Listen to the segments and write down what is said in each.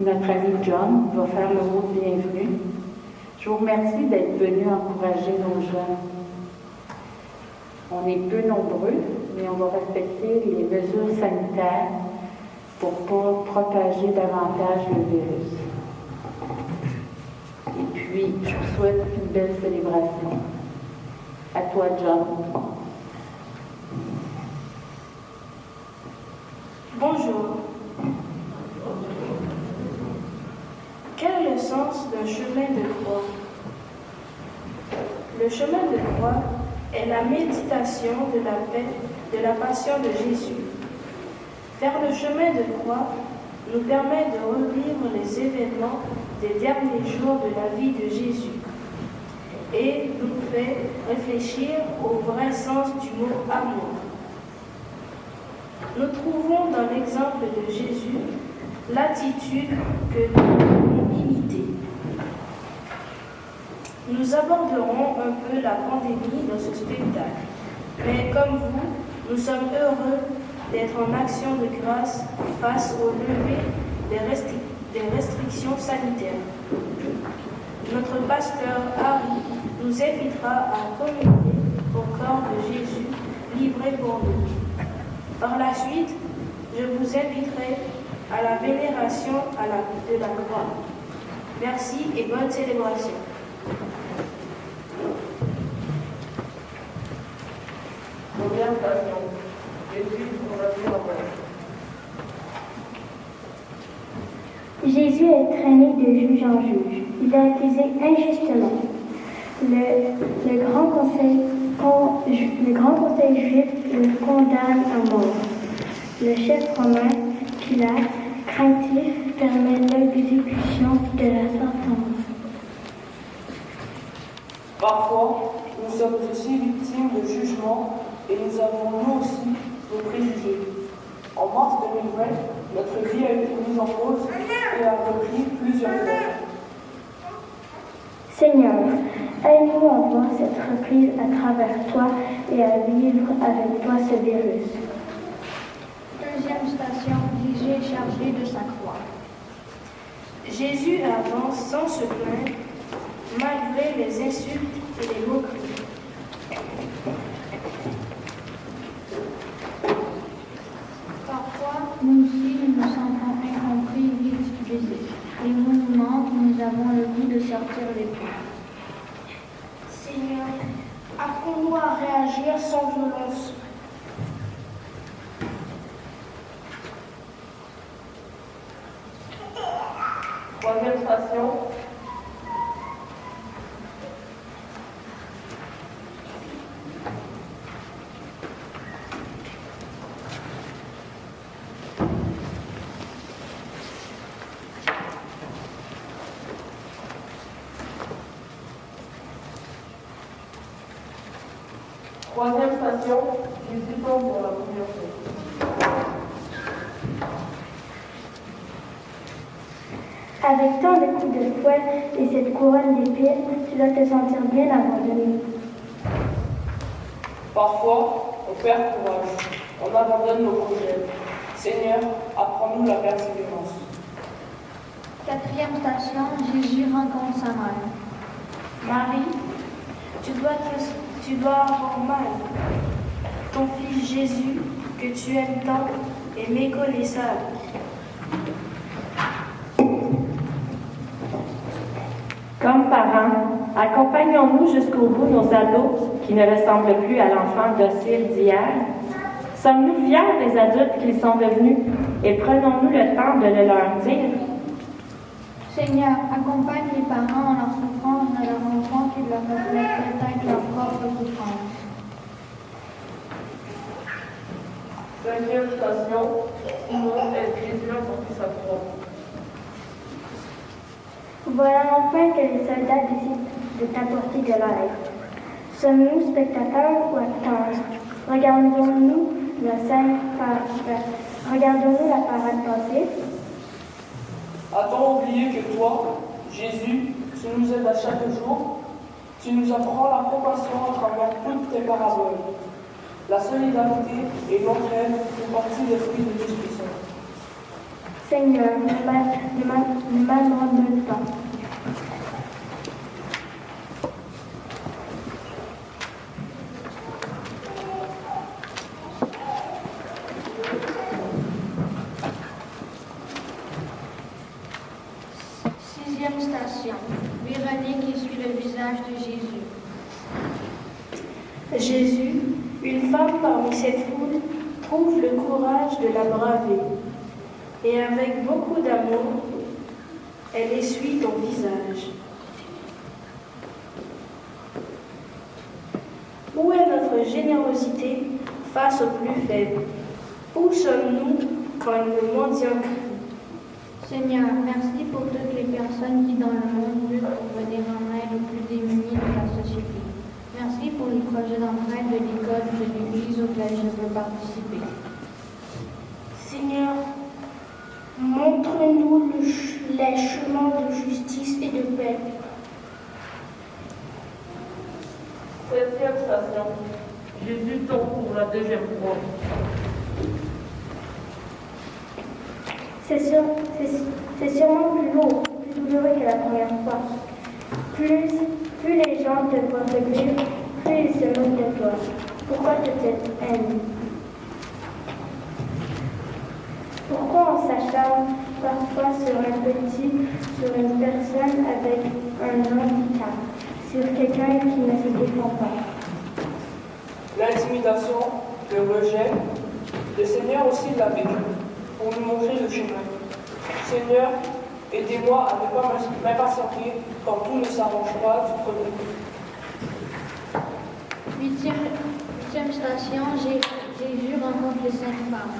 Notre ami John va faire le mot de bienvenue. Je vous remercie d'être venu encourager nos jeunes. On est peu nombreux, mais on va respecter les mesures sanitaires pour ne pas propager davantage le virus. Et puis, je vous souhaite une belle célébration. À toi, John. Bonjour. Quel est le sens d'un chemin de croix? Le chemin de croix est la méditation de la paix, de la passion de Jésus. Faire le chemin de croix nous permet de revivre les événements des derniers jours de la vie de Jésus et nous fait réfléchir au vrai sens du mot amour. Nous trouvons dans l'exemple de Jésus l'attitude que nous devons imiter. Nous aborderons un peu la pandémie dans ce spectacle, mais comme vous, nous sommes heureux d'être en action de grâce face aux levées des restrictions sanitaires. Notre pasteur Harry nous invitera à communier au corps de Jésus livré pour nous. Par la suite, je vous inviterai à la vénération de la croix. Merci et bonne célébration. Première station. Jésus convaincu en paix. Jésus est traîné de juge en juge. Il est accusé injustement. Le grand conseil juif le condamne à mort. Le chef romain, Pilate, craintif, permet l'exécution de la sentence. Parfois, nous sommes aussi victimes de jugements et nous avons nous aussi nos préjugés. En mars 2020, notre vie a été mise en cause et a repris plusieurs fois. Seigneur, aide-nous à voir cette reprise à travers toi et à vivre avec toi ce virus. Deuxième station, Jésus est chargé de sa croix. Jésus avance sans se plaindre, malgré les insultes et les moqueries. Parfois, nous aussi, nous nous sentons incompris, ridiculisés. Les mots nous manquent, nous avons le goût de sortir les poings. Seigneur, apprends-nous à réagir sans violence. Troisième station. Troisième station, Jésus tombe pour la première fois. Avec tant de coups de fouet et cette couronne d'épines, tu dois te sentir bien abandonné. Parfois, on perd courage, on abandonne nos projets. Seigneur, apprends-nous la persévérance. Quatrième station, Jésus rencontre sa mère. Marie, tu dois avoir mal. Ton fils Jésus, que tu aimes tant, est méconnaissable. Comme parents, accompagnons-nous jusqu'au bout nos ados qui ne ressemblent plus à l'enfant docile d'hier. Sommes-nous fiers des adultes qu'ils sont devenus et prenons-nous le temps de le leur dire? Seigneur, accompagne les parents en leur souffrance de leur enfant qui leur reflète peut-être leur propre souffrance. Cinquième station, Simon est Jésus a porté sa croix. Voilà enfin que les soldats décident de t'apporter de l'aide. Sommes-nous spectateurs ou acteurs? Regardons-nous la parade passer? A-t-on oublié que toi, Jésus, tu nous aides à chaque jour? Tu nous apprends la compassion à travers toutes tes paraboles. La solidarité et l'entraide font partie des fruits de l'Esprit Saint. Seigneur, ne m'abandonne pas. Sixième station. Véronique essuie le visage de Jésus. Jésus, une femme parmi cette foule, trouve le courage de la braver. Et avec beaucoup d'amour, elle essuie ton visage. Où est notre générosité face aux plus faibles? Où sommes-nous quand le mendiant crie? Seigneur, merci pour toutes les personnes qui dans le monde luttent pour venir en aide aux plus démunis de la société. Merci pour les projets d'entraide de l'école ou de l'église auxquels je veux participer. Seigneur, montre-nous les chemins de justice et de paix. Septième station. Jésus tombe pour la deuxième fois. C'est sûrement plus lourd, plus douloureux que la première fois. Plus les gens te voient faiblir, plus ils se moquent de toi. Pourquoi toute cette haine? Pourquoi on s'acharne parfois sur un petit, sur une personne avec un handicap, sur quelqu'un qui ne se défend pas? L'intimidation, le rejet, le Seigneur aussi l'a vécu pour nous montrer le chemin. Seigneur, aidez-moi à ne pas m'impatienter quand tout ne s'arrange pas du premier coup. Huitième station. Jésus rencontre les 5 femmes.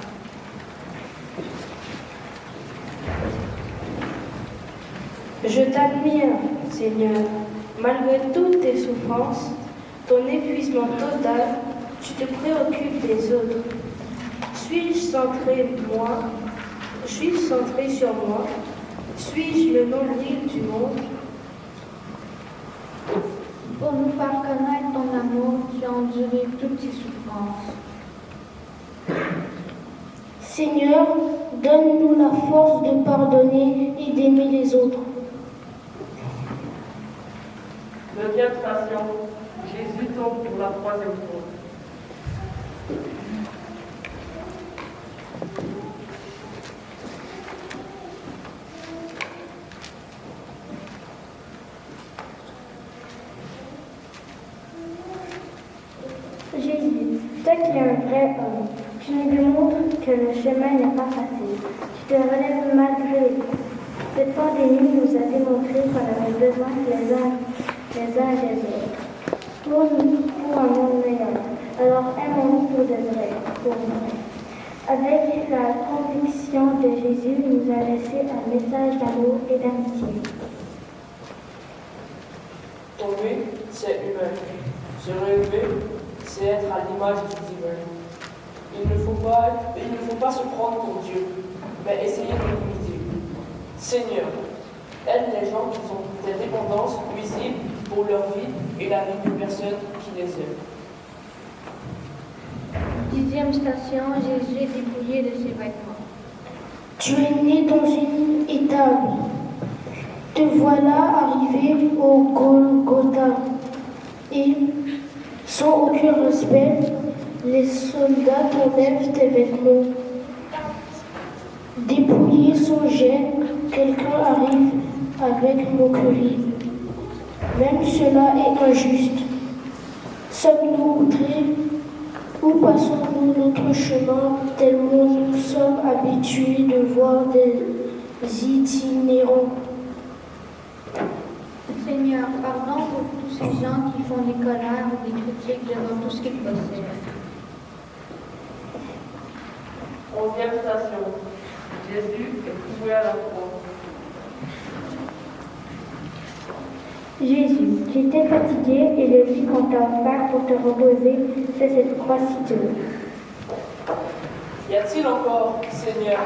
Je t'admire, Seigneur. Malgré toutes tes souffrances, ton épuisement total, tu te préoccupes des autres. Suis-je centré sur moi? Suis-je le nombril du monde? Pour nous faire connaître ton amour, tu as enduré toutes ces souffrances. Seigneur, donne-nous la force de pardonner et d'aimer les autres. Neuvième station. Jésus tombe pour la troisième fois. Jésus, toi qui es un vrai homme, tu nous démontres que le chemin n'est pas facile. Tu te relèves malgré les coups. Cette pandémie nous a démontré qu'on avait besoin les uns des autres pour un monde meilleur. Alors aimons-nous pour de vrai, pour vrai. Avec la conviction de Jésus, il nous a laissé un message d'amour et d'amitié. Tomber, c'est humain. Se relever, c'est être à l'image du divin. Il ne faut pas se prendre pour Dieu, mais essayer de l'imiter. Seigneur, aide les gens qui ont des dépendances nuisibles pour leur vie et la vie des personnes qui les aiment. 10e station. Jésus est dépouillé de ses vêtements. Tu es né dans une étable. Te voilà arrivé au Golgotha. Et, sans aucun respect, les soldats t'enlèvent tes vêtements. Dépouillé sans gêne, quelqu'un arrive avec moquerie. Même cela est injuste. Sommes-nous outrés ou passons-nous notre chemin tellement nous sommes habitués de voir des itinérants? Seigneur, pardon pour tous ces gens qui font des colères ou des critiques devant tout ce qu'ils possèdent. 11e station. Jésus est cloué à la croix. Jésus, tu étais fatigué et le lit qu'on t'a offert pour te reposer, c'est cette croix si dure. Y a-t-il encore, Seigneur,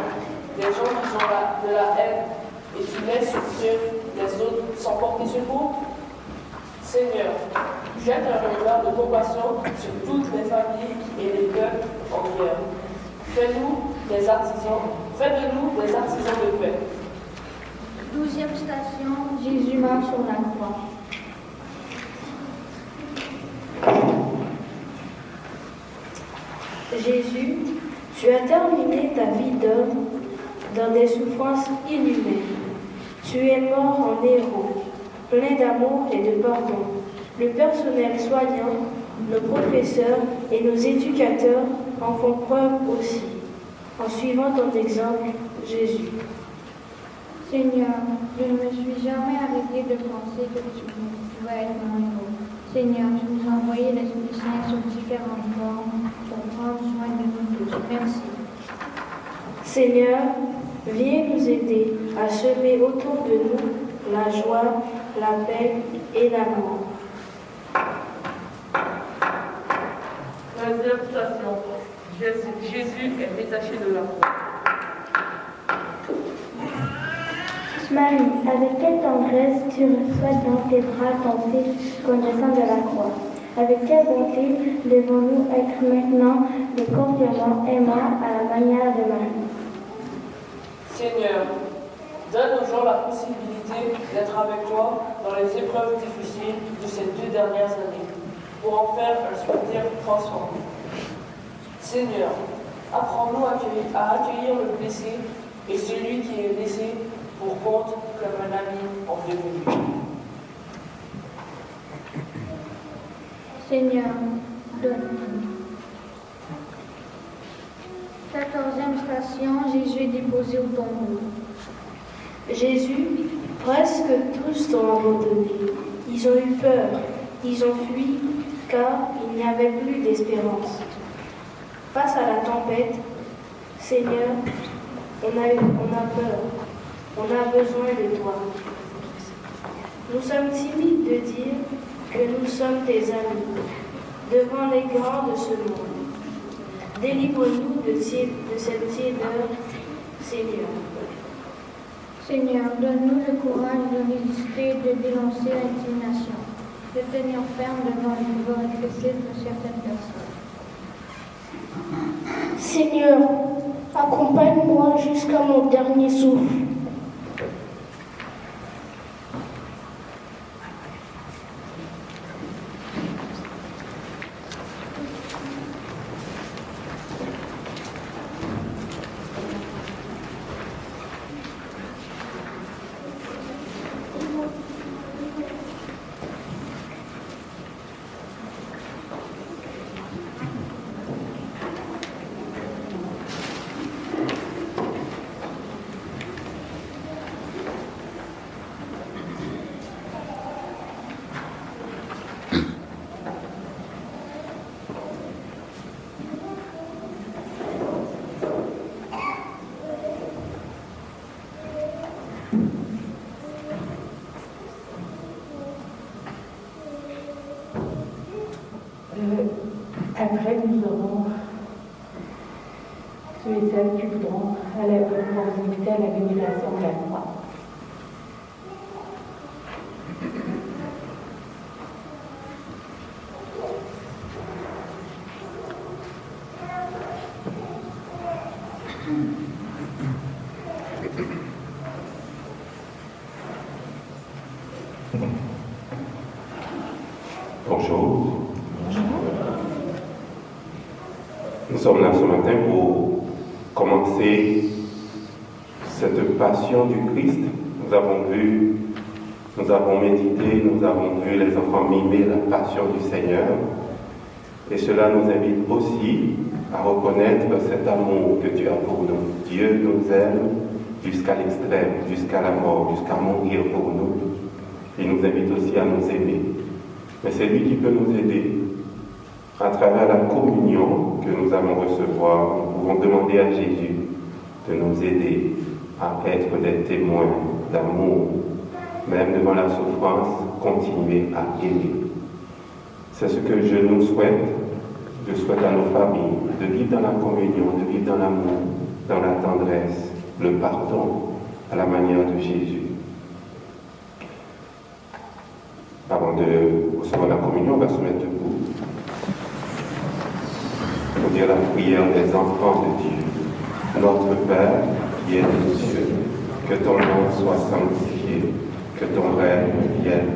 des gens qui ont de la haine et tu laisses souffrir les autres sans porter secours? Seigneur, jette un regard de compassion sur toutes les familles et les peuples en guerre. Fais-nous des artisans Faites de nous des artisans de paix. 12e station, Jésus meurt sur la croix. Jésus, tu as terminé ta vie d'homme dans des souffrances inhumaines. Tu es mort en héros, plein d'amour et de pardon. Le personnel soignant, nos professeurs et nos éducateurs en font preuve aussi, en suivant ton exemple, Jésus. Seigneur, je ne me suis jamais arrêté de penser que tu pouvais être mon héros. Seigneur, tu nous as envoyé l'Esprit Saint sous différentes formes pour prendre soin de nous tous. Merci. Seigneur, viens nous aider à semer autour de nous la joie, la paix et l'amour. 13e station. Jésus est détaché de la croix. Marie, avec quelle tendresse tu reçois dans tes bras ton fils qu'on descend de la croix. Avec quelle bonté devons-nous être maintenant de confiamment aimants à la manière de Marie. Seigneur, donne aux gens la possibilité d'être avec toi dans les épreuves difficiles de ces 2 dernières années, pour en faire un souvenir transformé. Seigneur, apprends-nous à accueillir le blessé et celui qui est blessé pour compte comme un ami en devenir. Seigneur, donne-nous. 14e station, Jésus est déposé au tombeau. Jésus, presque tous t'ont abandonné. Ils ont eu peur, ils ont fui, car il n'y avait plus d'espérance. Face à la tempête, Seigneur, on a peur, on a besoin de toi. Nous sommes timides de dire que nous sommes tes amis, devant les grands de ce monde. Délivre-nous de cette tiédeur, Seigneur. Seigneur, donne-nous le courage de résister, de dénoncer l'intimidation, de tenir ferme devant les pouvoirs excessifs de certaines personnes. Seigneur, accompagne-moi jusqu'à mon dernier souffle. Après, nous aurons ceux et celles qui voudront nous inviter à la vénération de la croix. Bonjour. Nous sommes là ce matin pour commencer cette passion du Christ. Nous avons médité, nous avons vu les enfants mimer la passion du Seigneur. Et cela nous invite aussi à reconnaître cet amour que Dieu a pour nous. Dieu nous aime jusqu'à l'extrême, jusqu'à la mort, jusqu'à mourir pour nous. Il nous invite aussi à nous aimer. Mais c'est lui qui peut nous aider. À travers la communion que nous allons recevoir, nous pouvons demander à Jésus de nous aider à être des témoins d'amour, même devant la souffrance, continuer à aimer. C'est ce que je nous souhaite. Je souhaite à nos familles de vivre dans la communion, de vivre dans l'amour, dans la tendresse, le pardon, à la manière de Jésus. Avant de recevoir la communion, on va se mettre debout pour dire la prière des enfants de Dieu. Notre Père, qui es aux cieux. Que ton nom soit sanctifié, que ton règne vienne,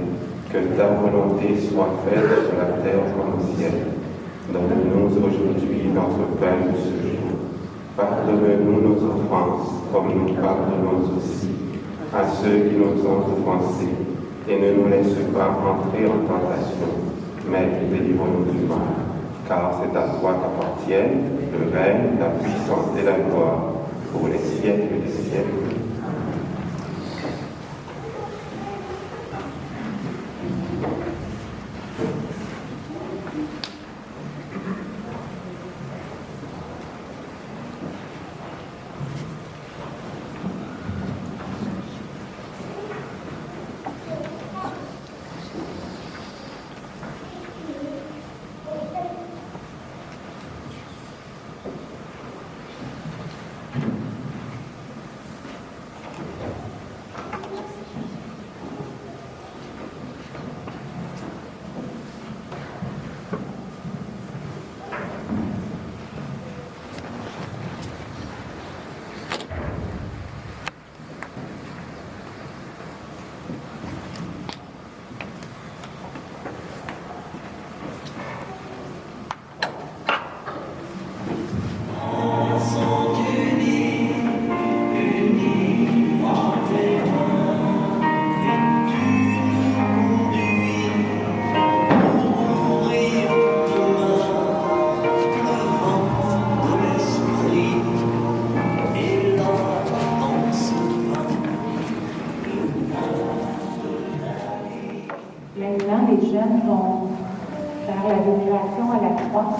que ta volonté soit faite sur la terre comme au ciel. Donne-nous aujourd'hui notre pain de ce jour. Pardonne-nous nos offenses, comme nous pardonnons aussi à ceux qui nous ont offensés. Et ne nous laisse pas entrer en tentation, mais délivre-nous du mal. Car c'est à toi qu'appartiennent le règne, la puissance et la gloire pour les siècles des siècles. Maintenant, les jeunes vont faire la vénération à la croix.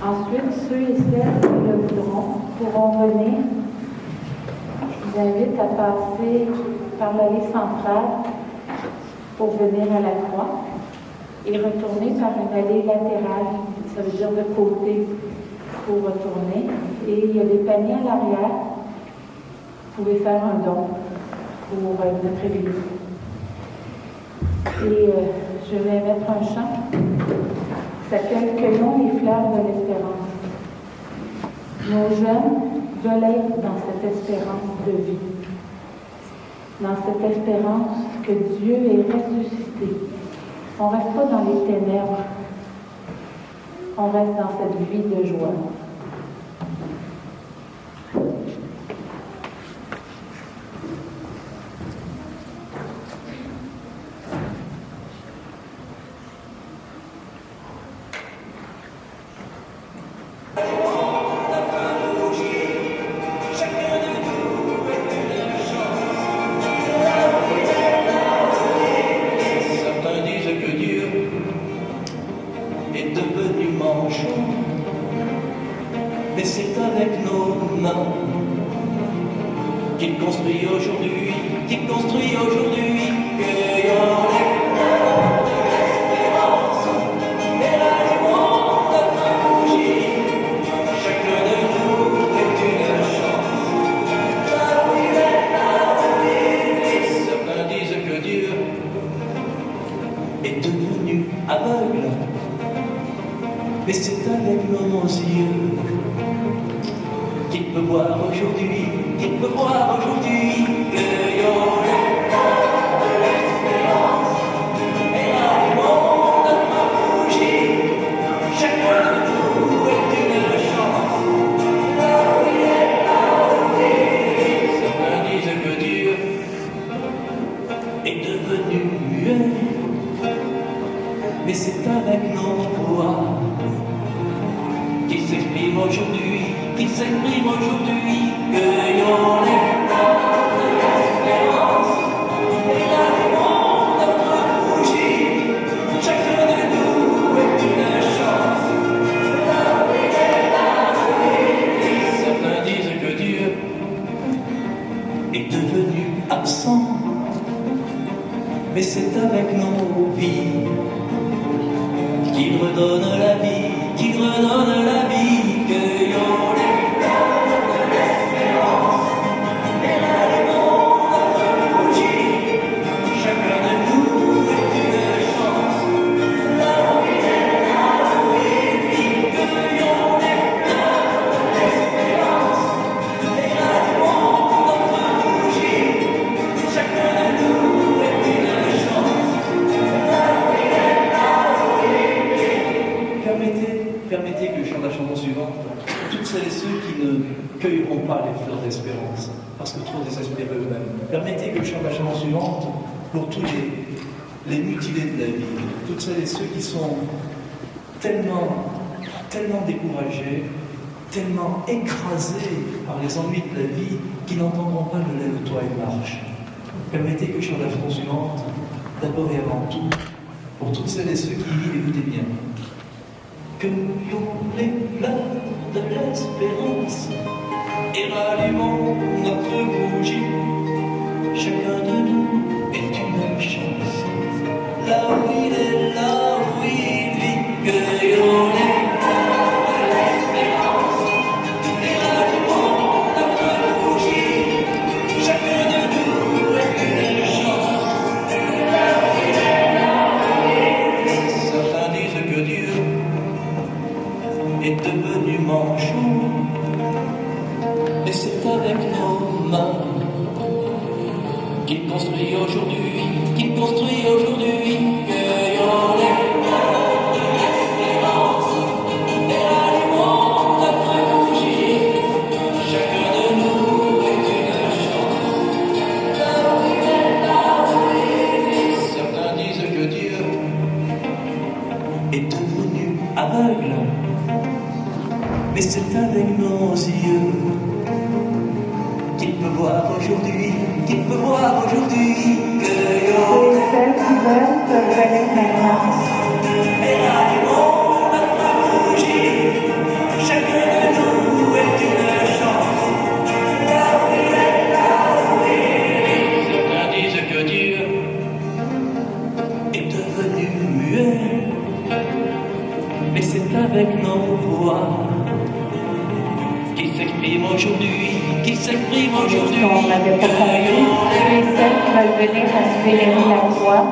Ensuite, ceux et celles qui le voudront pourront venir. Je vous invite à passer par l'allée centrale pour venir à la croix et retourner par une allée latérale, ça veut dire de côté, pour retourner. Et il y a des paniers à l'arrière. Vous pouvez faire un don pour notre Église. Et je vais mettre un chant qui s'appelle « Cueillons les fleurs de l'espérance ». Nos jeunes veulent être dans cette espérance de vie, dans cette espérance que Dieu est ressuscité. On ne reste pas dans les ténèbres, on reste dans cette vie de joie. Mais c'est avec nos mains qu'il construit aujourd'hui, que cueillons les fleurs de l'espérance. Et l'allumons notre bougie, chacun de nous est une chance. Là où il est, certains disent que Dieu est devenu aveugle. Mais c'est avec nos yeux qu'il peut voir aujourd'hui, cueillons les fleurs de l'espérance. Et l'allumons notre bougie, chacun de nous est une chance. Là où il est, certains disent que Dieu est devenu muet. Mais c'est avec nos voix qu'il s'exprime aujourd'hui, cueillons les fleurs de l'espérance. Et l'allumons notre bougie, chacun de nous est une chance. Là où il est, certains disent que Dieu est devenu absent. Mais c'est avec nos vies qu'il redonne la vie, cueillons les fleurs de l'espérance. Et l'allumons notre bougie, chacun de nous est une chance. Là où il vit, cueillons les fleurs de l'espérance. Et l'allumons cueilleront pas les fleurs d'espérance, parce que trop désespérés eux-mêmes. Permettez que je chante la chanson suivante pour tous les mutilés de la vie, toutes celles et ceux qui sont tellement découragés, tellement écrasés par les ennuis de la vie, qu'ils n'entendront pas le lève-toi et marche. Permettez que je chante la chanson suivante, d'abord et avant tout, pour toutes celles et ceux qui vivent, écoutez bien. Cueillons les fleurs de l'espérance et rallumons notre bougie. Chacun de nous est une chance. Là où il est, là où il vit, cueillons les fleurs de l'espérance et rallumons notre bougie. Chacun de nous est une chance. Là où il est, là où il vit. Certains disent que Dieu est devenu manchot, et c'est avec nos mains qu'il construit aujourd'hui, cueillons les fleurs de l'espérance et rallumons notre bougie. Chacun de nous est une chance. Là où il est, là où il vit. Certains disent que Dieu est devenu aveugle, mais c'est avec nos yeux qu'il peut voir aujourd'hui, Ceux et celles qui veulent peuvent venir maintenant. et rallumons notre bougie. Chacun de nous est une chance. Là où il est, là où il vit. Certains disent que Dieu est devenu muet, mais c'est avec nos voix qu'il s'exprime aujourd'hui, On n'avait pas compris. Ceux et celles qui veulent venir à célébrer la croix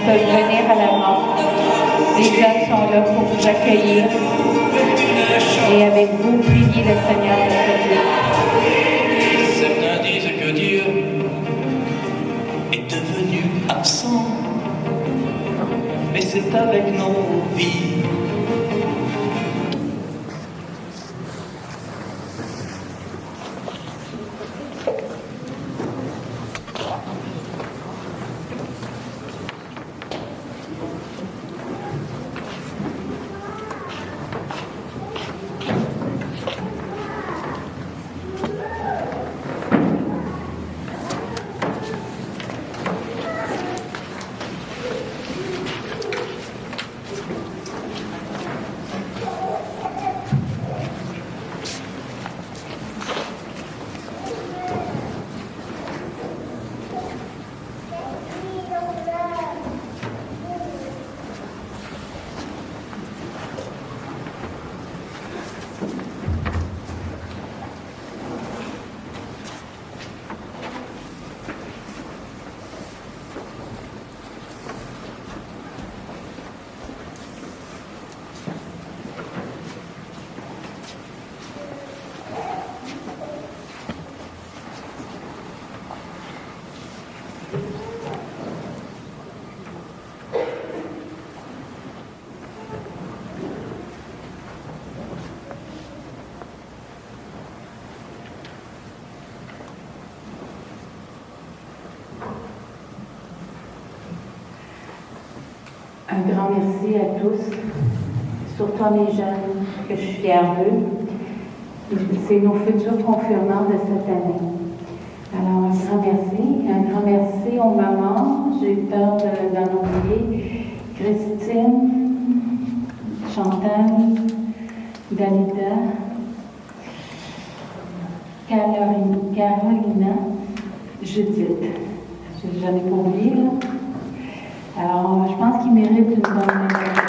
peuvent venir à l'avant. Les jeunes sont là pour vous accueillir et avec vous prier le Seigneur notre Dieu. Certains disent que Dieu est devenu absent, mais c'est avec nos vies. Un grand merci à tous, surtout à mes jeunes, que je suis fière d'eux. C'est nos futurs confirmants de cette année. Alors, un grand merci aux mamans. J'ai peur d'en oublier. Christine, Chantal, Dalida, Carolina, Judith. J'en ai pas oublié, là. Alors, je pense qu'ils méritent une bonne médaille.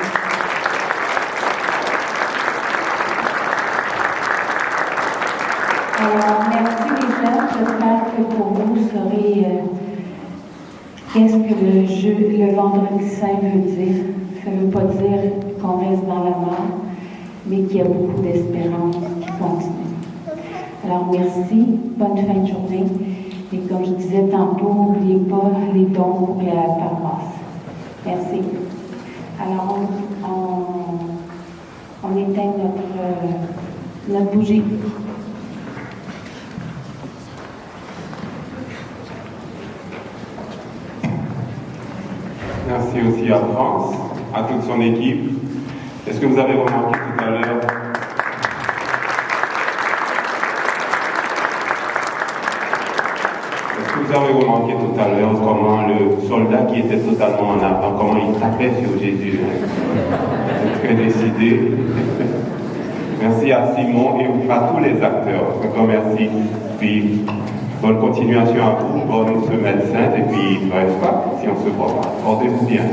Alors, merci les jeunes. J'espère que pour vous, vous saurez qu'est-ce que le vendredi saint veut dire. Ça ne veut pas dire qu'on reste dans la mort, mais qu'il y a beaucoup d'espérance qui continue. Alors, merci. Bonne fin de journée. Et comme je disais tantôt, n'oubliez pas les dons pour la paroisse. Merci. Alors, on éteint notre bougie. Merci aussi à France, à toute son équipe. Est-ce que vous avez remarqué tout à l'heure Vous avez remarqué tout à l'heure comment le soldat qui était totalement en avant, comment il tapait sur Jésus. Très décidé. Merci à Simon et à tous les acteurs. Un grand merci. Puis, bonne continuation à vous, bonne semaine sainte. Et puis, bref, si on se voit pas, portez-vous bien.